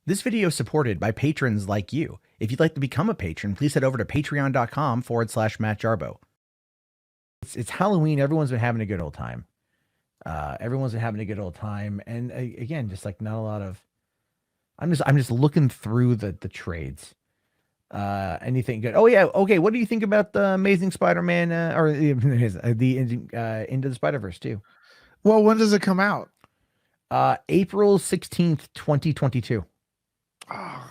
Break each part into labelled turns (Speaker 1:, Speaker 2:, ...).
Speaker 1: This video is supported by patrons like you. If you'd like to become a patron, please head over to patreon.com/Matt Jarbo. It's Halloween. Everyone's been having a good old time. And again, just like not a lot of. I'm just looking through the trades. Anything good? Oh yeah. Okay. What do you think about the Amazing Spider-Man or the Into the Spider-Verse too?
Speaker 2: Well, when does it come out?
Speaker 1: April 16th, 2022.
Speaker 2: Oh,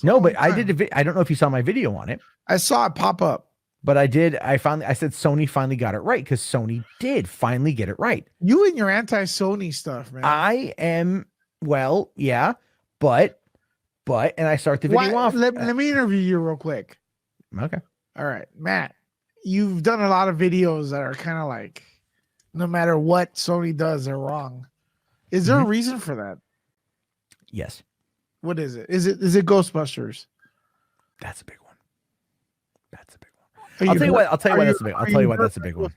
Speaker 1: No, but I did I don't know if you saw my video on it.
Speaker 2: I saw it pop up.
Speaker 1: But I said Sony finally got it right because Sony did finally get it right.
Speaker 2: You and your anti-Sony stuff, man.
Speaker 1: I am, well, yeah, but, and I start the video off.
Speaker 2: Let me interview you real quick.
Speaker 1: Okay.
Speaker 2: All right, Matt, you've done a lot of videos that are kind of like, no matter what Sony does, they're wrong. Is there a reason for that?
Speaker 1: Yes.
Speaker 2: What is it? Is it Ghostbusters?
Speaker 1: That's a big one. I'll tell you what that's a big one.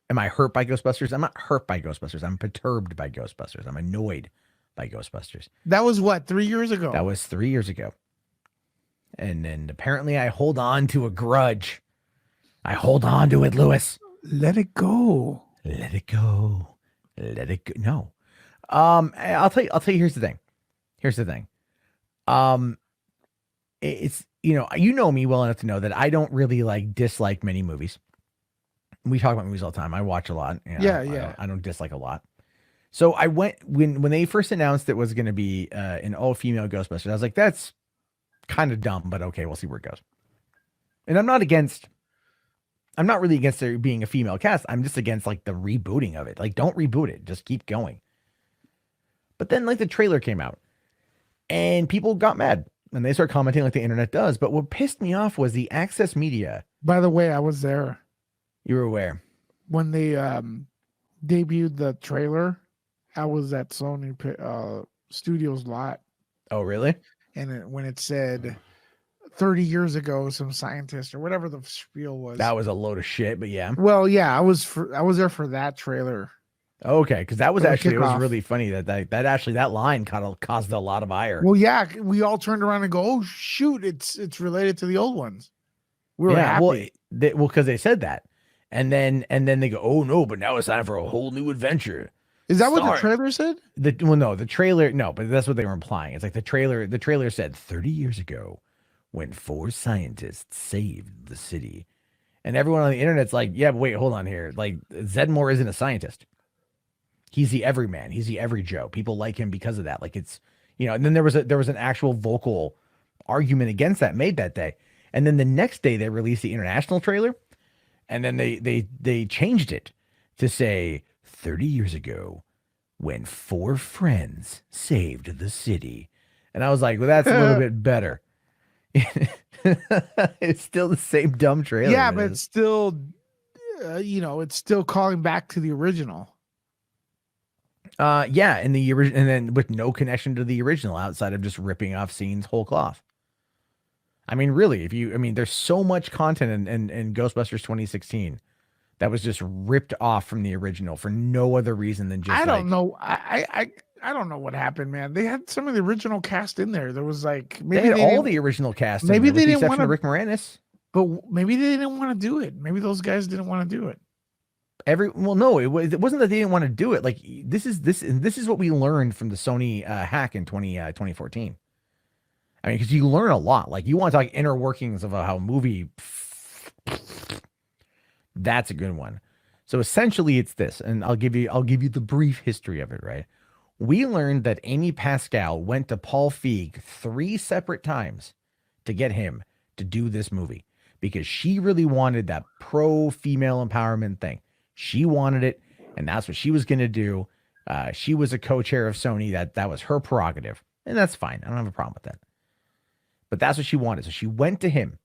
Speaker 1: Am I hurt by Ghostbusters? I'm not hurt by Ghostbusters. I'm perturbed by Ghostbusters. I'm annoyed by Ghostbusters.
Speaker 2: That was what, 3 years ago?
Speaker 1: That was 3 years ago. And then apparently I hold on to a grudge. I hold on to it, Lewis.
Speaker 2: Let it go.
Speaker 1: Let it go. Let it go. No. I'll tell you, here's the thing. It's, you know me well enough to know that I don't really dislike many movies. We talk about movies all the time. I watch a lot.
Speaker 2: Yeah.
Speaker 1: I don't dislike a lot. So I went when they first announced it was going to be an all-female Ghostbusters. I was like, that's kind of dumb, but okay, we'll see where it goes. And I'm not really against there being a female cast. I'm just against the rebooting of it. Don't reboot it. Just keep going. But then the trailer came out and people got mad. And they start commenting like the internet does. But what pissed me off was the Access Media.
Speaker 2: By the way, I was there.
Speaker 1: You were aware.
Speaker 2: When they debuted the trailer, I was at Sony Studios lot.
Speaker 1: Oh, really?
Speaker 2: And when it said 30 years ago, some scientist or whatever the spiel was.
Speaker 1: That was a load of shit, but yeah.
Speaker 2: Well, yeah, I was there for that trailer.
Speaker 1: Okay, because that was actually, it was really funny that line kind of caused a lot of ire.
Speaker 2: Well, yeah, we all turned around and go, "Oh shoot, it's related to the old ones." We were happy.
Speaker 1: Well, because they said that, and then they go, "Oh no, but now it's time for a whole new adventure."
Speaker 2: Is that what the trailer said?
Speaker 1: The trailer, no, but that's what they were implying. It's like the trailer said 30 years ago, when 4 scientists saved the city, and everyone on the internet's like, "Yeah, but wait, hold on here. Zedmore isn't a scientist. He's the everyman. He's the every Joe. People like him because of that. It's, and then there was an actual vocal argument against that made that day. And then the next day they released the international trailer, and then they changed it to say 30 years ago when 4 friends saved the city. And I was like, well, that's a little bit better. It's still the same dumb trailer.
Speaker 2: Yeah, but it's still, it's still calling back to the original.
Speaker 1: Yeah, and then with no connection to the original outside of just ripping off scenes whole cloth. I mean, really, there's so much content in Ghostbusters 2016 that was just ripped off from the original for no other reason than just.
Speaker 2: I don't know. I don't know what happened, man. They had some of the original cast in there. There was maybe
Speaker 1: they had all the original cast.
Speaker 2: Maybe they didn't want to.
Speaker 1: Rick Moranis,
Speaker 2: but maybe they didn't want to do it. Maybe those guys didn't want to do it.
Speaker 1: No, it wasn't that they didn't want to do it. This is what we learned from the Sony hack in 2014. I mean, because you learn a lot. You want to talk inner workings of how a movie. That's a good one. So essentially, it's this, and I'll give you the brief history of it. Right, we learned that Amy Pascal went to Paul Feig 3 separate times to get him to do this movie because she really wanted that pro-female empowerment thing. She wanted it, and that's what she was going to do. She was a co-chair of Sony. That was her prerogative, and that's fine. I don't have a problem with that. But that's what she wanted. So she went to him,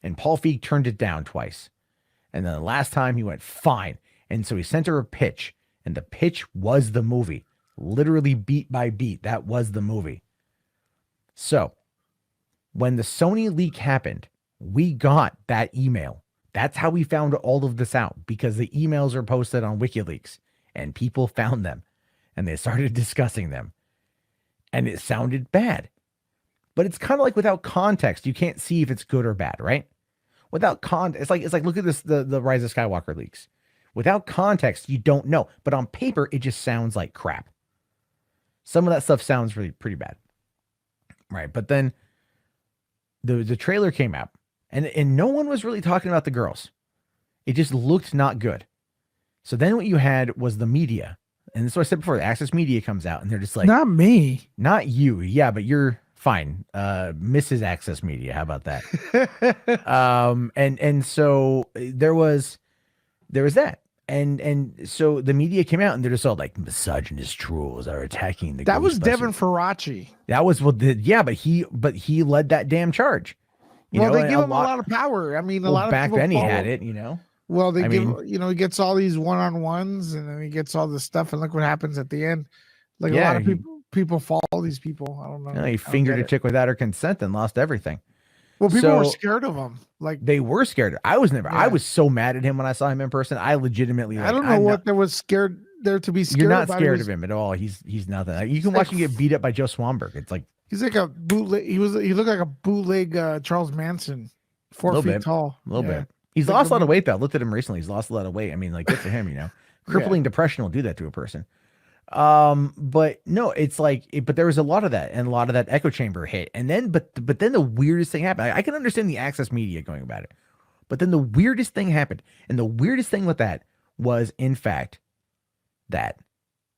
Speaker 1: and Paul Feig turned it down twice. And then the last time he went, fine. And so he sent her a pitch, and the pitch was the movie. Literally beat by beat, that was the movie. So when the Sony leak happened, we got that email. That's how we found all of this out, because the emails are posted on WikiLeaks and people found them and they started discussing them. and it sounded bad. But it's kind of like without context, you can't see if it's good or bad, right? Without context, it's like look at this the Rise of Skywalker leaks. Without context, you don't know. But on paper, it just sounds like crap. Some of that stuff sounds really pretty bad. Right. But then the trailer came out and no one was really talking about the girls. It just looked not good. So then what you had was the media. And that's what I said before. The Access Media comes out and they're just like,
Speaker 2: not me.
Speaker 1: Not you. Yeah, but you're fine. Mrs. Access Media. How about that? And so there was that. And so the media came out and they're just all like misogynist trolls are attacking the
Speaker 2: That was
Speaker 1: Ghostbusters.
Speaker 2: Devin Faraci.
Speaker 1: That was but he led that damn charge.
Speaker 2: They give him a lot of power. I mean, a lot of
Speaker 1: back
Speaker 2: people
Speaker 1: then he
Speaker 2: follow.
Speaker 1: had it, you know.
Speaker 2: Well, he gets all these one-on-ones and then he gets all this stuff and look what happens at the end. Like a lot of people follow these people. I don't know.
Speaker 1: He fingered a chick without her consent and lost everything.
Speaker 2: Well, people were scared of him. Like
Speaker 1: they were scared. I was never. Yeah. I was so mad at him when I saw him in person. I legitimately.
Speaker 2: I don't know what there was scared there to be scared.
Speaker 1: You're not scared of him at all. He's nothing. You can watch him get beat up by Joe Swanberg. It's like
Speaker 2: he's like a bootleg. He looked like a bootleg Charles Manson, 4 feet tall.
Speaker 1: A little bit. He's lost a lot of weight though. I looked at him recently. He's lost a lot of weight. I mean, like good for him. You know, crippling depression will do that to a person. But no, it's like, but there was a lot of that and a lot of that echo chamber hit. And then, but then the weirdest thing happened. I can understand the Access Media going about it, but then the weirdest thing happened. And the weirdest thing with that was, in fact, that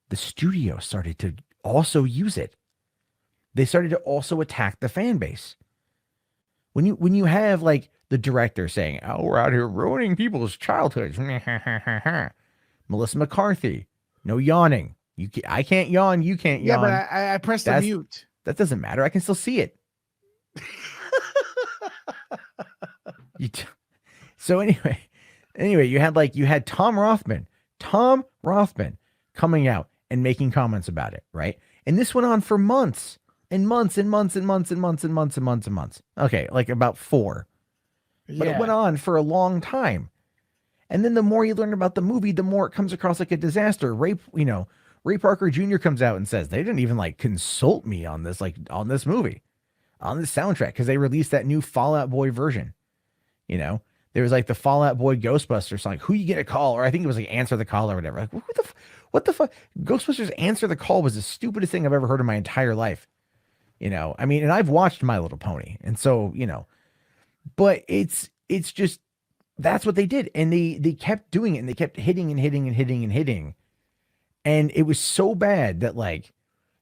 Speaker 1: the studio started to also use it. They started to also attack the fan base. When you have like the director saying, "Oh, we're out here ruining people's childhoods." Melissa McCarthy, no yawning. I can't yawn. You can't yawn.
Speaker 2: Yeah, but I pressed the mute.
Speaker 1: That doesn't matter. I can still see it. So anyway, you had Tom Rothman coming out and making comments about it, right? And this went on for months and months and months and months and months and months and months and months. Okay, like about 4. But it went on for a long time. And then the more you learn about the movie, the more it comes across like a disaster. Ray Parker Jr. comes out and says they didn't even like consult me on this, like on this movie, on this soundtrack, because they released that new Fall Out Boy version. You know, there was like the Fall Out Boy Ghostbusters, like who you get a call, or I think it was like Answer the Call or whatever. Like what the fuck? Ghostbusters Answer the Call was the stupidest thing I've ever heard in my entire life. You know, I mean, and I've watched My Little Pony, and so you know, but it's just that's what they did, and they kept doing it, and they kept hitting and hitting and hitting and hitting. And it was so bad that like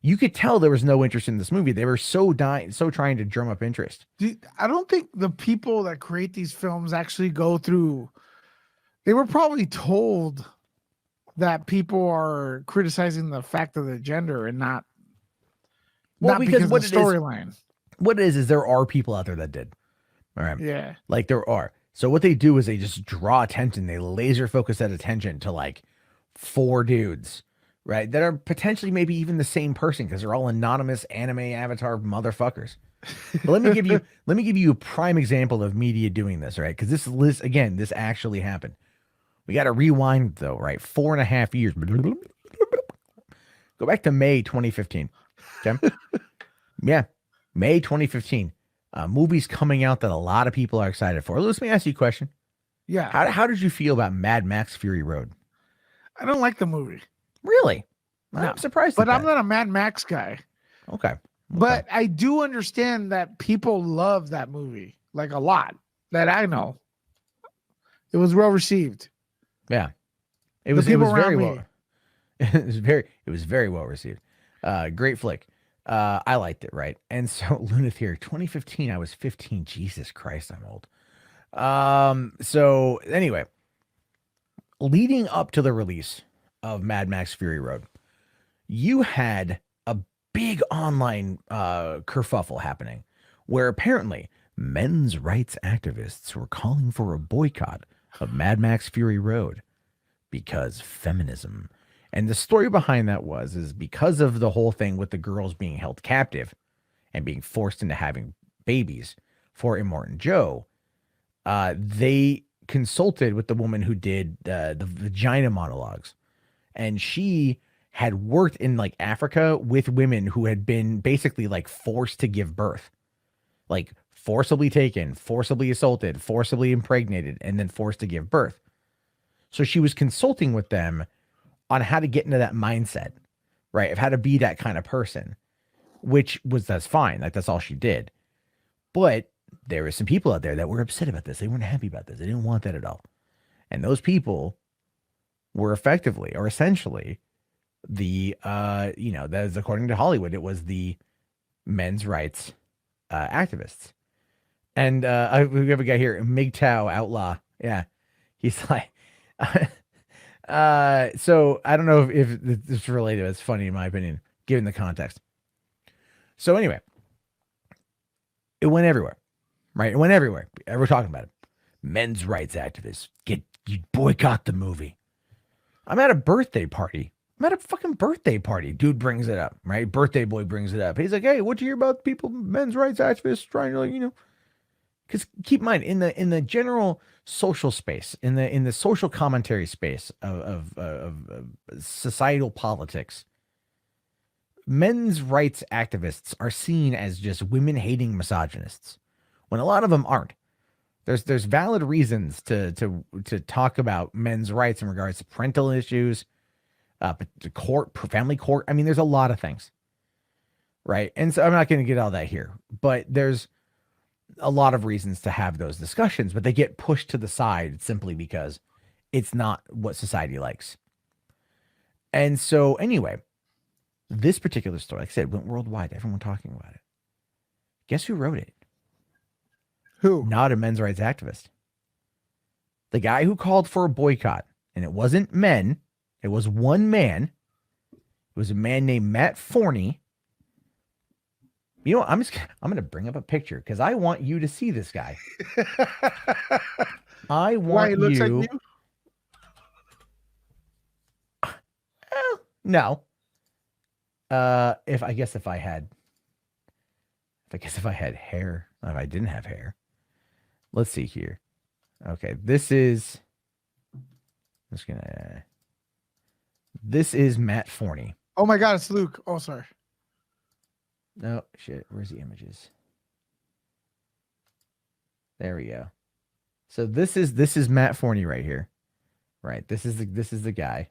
Speaker 1: you could tell there was no interest in this movie. They were so trying to drum up interest.
Speaker 2: I don't think the people that create these films actually go through. They were probably told that people are criticizing the fact of the gender and not because of the storyline.
Speaker 1: What it is there are people out there that did. All right.
Speaker 2: Yeah.
Speaker 1: Like there are. So what they do is they just draw attention. They laser focus that attention to like 4 dudes. Right, that are potentially maybe even the same person because they're all anonymous anime avatar motherfuckers. But let me give you a prime example of media doing this, right? Because this actually happened. We got to rewind though, right? 4.5 years. Go back to May 2015. Okay, yeah, May 2015. Movies coming out that a lot of people are excited for. Let me ask you a question.
Speaker 2: Yeah,
Speaker 1: how did you feel about Mad Max Fury Road?
Speaker 2: I don't like the movie.
Speaker 1: Really?
Speaker 2: No.
Speaker 1: I'm surprised.
Speaker 2: But I'm not a Mad Max guy.
Speaker 1: Okay.
Speaker 2: But I do understand that people love that movie, like a lot. That I know. It was well received.
Speaker 1: Yeah. It was very well. It was very well received. Great flick. I liked it, right? And so Luna Theory, 2015, I was 15. Jesus Christ, I'm old. So anyway, leading up to the release of Mad Max Fury Road, you had a big online kerfuffle happening where apparently men's rights activists were calling for a boycott of Mad Max Fury Road because feminism. And the story behind that is because of the whole thing with the girls being held captive and being forced into having babies for Immortan Joe, they consulted with the woman who did the vagina monologues. And she had worked in like Africa with women who had been basically like forced to give birth, like forcibly taken, forcibly assaulted, forcibly impregnated, and then forced to give birth. So she was consulting with them on how to get into that mindset, right? Of how to be that kind of person, that's fine. Like that's all she did. But there were some people out there that were upset about this. They weren't happy about this. They didn't want that at all. And those people were effectively or essentially the, that is according to Hollywood, it was the men's rights activists. And we have a guy here, MGTOW Outlaw. Yeah. He's like, so I don't know if this is related. It's funny in my opinion, given the context. So anyway, it went everywhere, right? It went everywhere. We're talking about it. Men's rights activists you boycott the movie. I'm at a birthday party. I'm at a fucking birthday party. Dude brings it up, right? Birthday boy brings it up. He's like, hey, what'd you hear about people, men's rights activists trying to, like, because keep in mind in the general social space, in the social commentary space of societal politics, men's rights activists are seen as just women hating misogynists, when a lot of them aren't. There's valid reasons to talk about men's rights in regards to parental issues, to court, family court. I mean, there's a lot of things, right? And so I'm not going to get all that here, but there's a lot of reasons to have those discussions, but they get pushed to the side simply because it's not what society likes. And so anyway, this particular story, like I said, went worldwide. Everyone talking about it. Guess who wrote it?
Speaker 2: Who?
Speaker 1: Not a men's rights activist. The guy who called for a boycott, and it wasn't men. It was one man. It was a man named Matt Forney. You know what? I'm going to bring up a picture because I want you to see this guy. I want
Speaker 2: Why, he looks
Speaker 1: you.
Speaker 2: like you?
Speaker 1: No. If I had hair, if I didn't have hair. Let's see here. Okay, this is Matt Forney.
Speaker 2: Oh my God, it's Luke. Oh, sorry.
Speaker 1: No, shit. Where's the images? There we go. So this is Matt Forney right here. Right. This is the guy.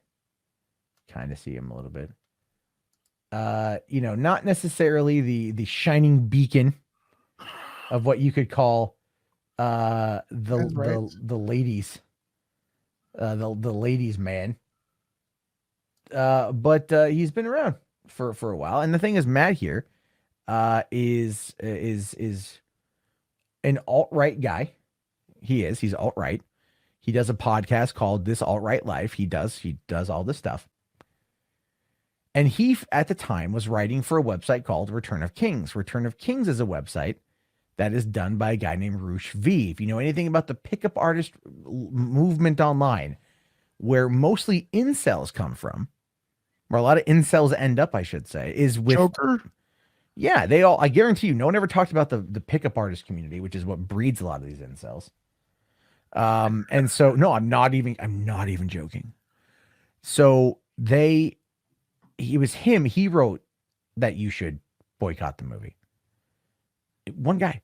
Speaker 1: Kind of see him a little bit. Not necessarily the shining beacon of what you could call the ladies, the ladies man. But he's been around for a while. And the thing is, Matt here is an alt-right guy. He's alt-right. He does a podcast called This Alt-Right Life. He does all this stuff. And he, at the time, was writing for a website called Return of Kings. Return of Kings is a website that is done by a guy named Roosh V. If you know anything about the pickup artist movement online, where mostly incels come from, where a lot of incels end up, I should say, is with
Speaker 2: Joker.
Speaker 1: Yeah, I guarantee you, no one ever talked about the pickup artist community, which is what breeds a lot of these incels. And so, no, I'm not even joking. So he wrote that you should boycott the movie. One guy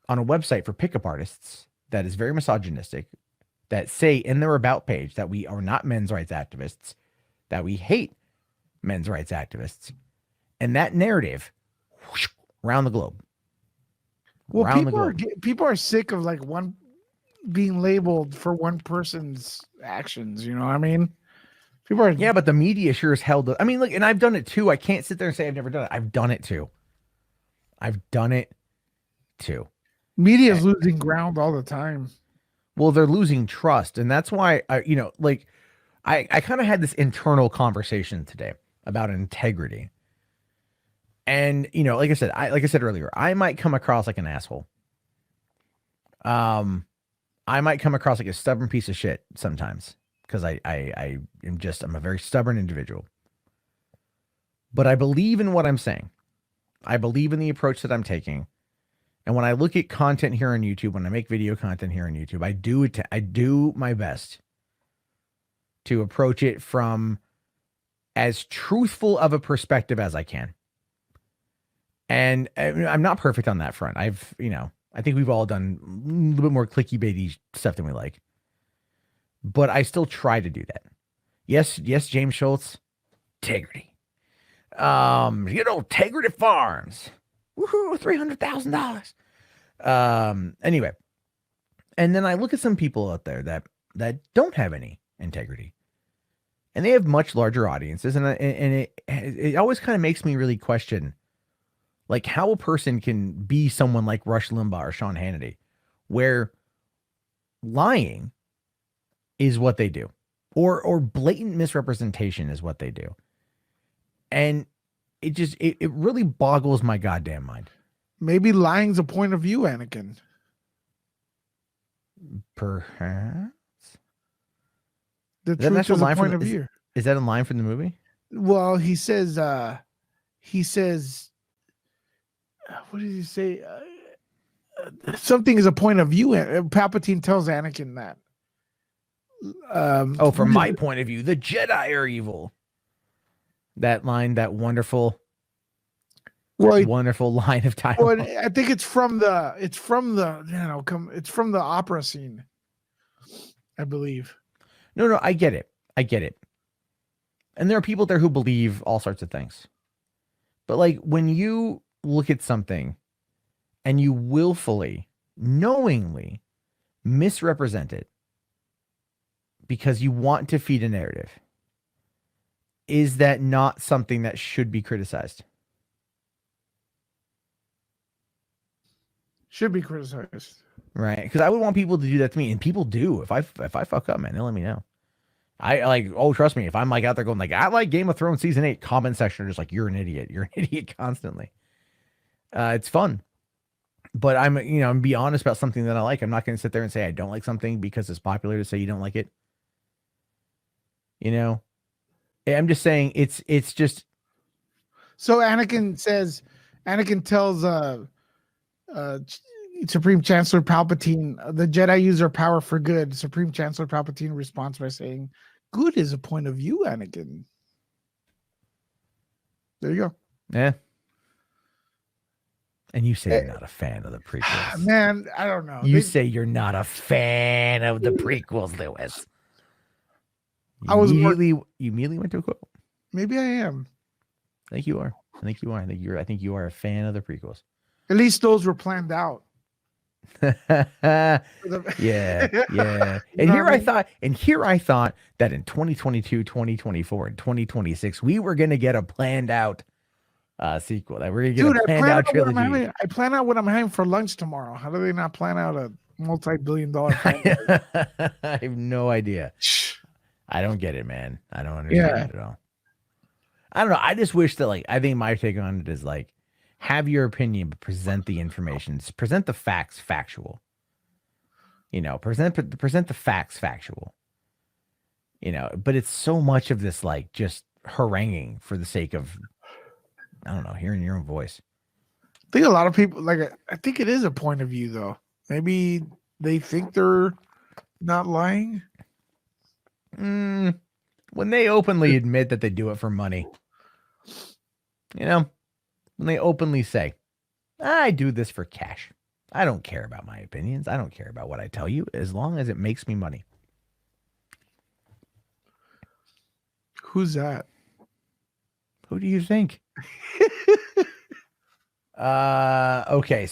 Speaker 1: on a website for pickup artists that is very misogynistic, that say in their about page that we are not men's rights activists, that we hate men's rights activists, and that narrative whoosh, around the globe.
Speaker 2: Well, people are sick of like one being labeled for one person's actions. You know what I mean? People are.
Speaker 1: Yeah, but the media sure as hell does. I mean, look, and I've done it too. I can't sit there and say I've never done it. I've done it too.
Speaker 2: Media is losing ground all the time.
Speaker 1: Well, they're losing trust, and that's why I kind of had this internal conversation today about integrity. And like I said earlier, I might come across like an asshole. I might come across like a stubborn piece of shit sometimes because I'm a very stubborn individual. But I believe in what I'm saying. I believe in the approach that I'm taking. And when I look at content here on YouTube, when I make video content here on YouTube, I do my best to approach it from as truthful of a perspective as I can. And I'm not perfect on that front. I think we've all done a little bit more clicky-baity stuff than we like. But I still try to do that. Yes, James Schultz, integrity. Integrity Farms. Woohoo, $300,000. Anyway. And then I look at some people out there that don't have any integrity. And they have much larger audiences. And it always kind of makes me really question like how a person can be someone like Rush Limbaugh or Sean Hannity, where lying is what they do, or blatant misrepresentation is what they do. And it really boggles my goddamn mind.
Speaker 2: Maybe lying's a point of view, Anakin.
Speaker 1: Perhaps.
Speaker 2: The truth is a point of view.
Speaker 1: Is that a line from the movie?
Speaker 2: Well, he says, what did he say? Something is a point of view. Palpatine tells Anakin that.
Speaker 1: From my point of view, the Jedi are evil. That line, that wonderful line of dialogue.
Speaker 2: Well, I think it's from the opera scene, I believe.
Speaker 1: No, I get it. And there are people there who believe all sorts of things. But like when you look at something and you willfully, knowingly misrepresent it because you want to feed a narrative, is that not something that should be criticized?
Speaker 2: Should be criticized.
Speaker 1: Right. Because I would want people to do that to me. And people do. If I fuck up, man, they'll let me know. Trust me, if I'm like out there going like, I like Game of Thrones season 8, comment section are just like, you're an idiot. You're an idiot constantly. It's fun. But I'm be honest about something that I like. I'm not going to sit there and say I don't like something because it's popular to say you don't like it. I'm just saying it's just.
Speaker 2: So Anakin tells Supreme Chancellor Palpatine, the Jedi use their power for good. Supreme Chancellor Palpatine responds by saying, good is a point of view, Anakin. There you go.
Speaker 1: Yeah. And you say you're not a fan of the prequels.
Speaker 2: Man, I don't know.
Speaker 1: You say you're not a fan of the prequels, Lewis. You immediately went to a quote.
Speaker 2: Maybe I am.
Speaker 1: I think you are. I think you are a fan of the prequels.
Speaker 2: At least those were planned out.
Speaker 1: yeah. And here I thought that in 2022, 2024, and 2026, we were gonna get a planned out sequel. That we're gonna get a planned out trilogy.
Speaker 2: I plan out what I'm having for lunch tomorrow. How do they not plan out a multi-billion-dollar franchise?
Speaker 1: I have no idea. I don't get it, man. I don't understand it at all. I don't know. I just wish that I think my take on it is have your opinion, but present the information. Present the facts factual. Present the facts factual. But it's so much of this just haranguing for the sake of, I don't know, hearing your own voice.
Speaker 2: I think a lot of people I think it is a point of view though. Maybe they think they're not lying.
Speaker 1: When they openly admit that they do it for money. When they openly say, I do this for cash. I don't care about my opinions. I don't care about what I tell you as long as it makes me money.
Speaker 2: Who's that?
Speaker 1: Who do you think? Okay.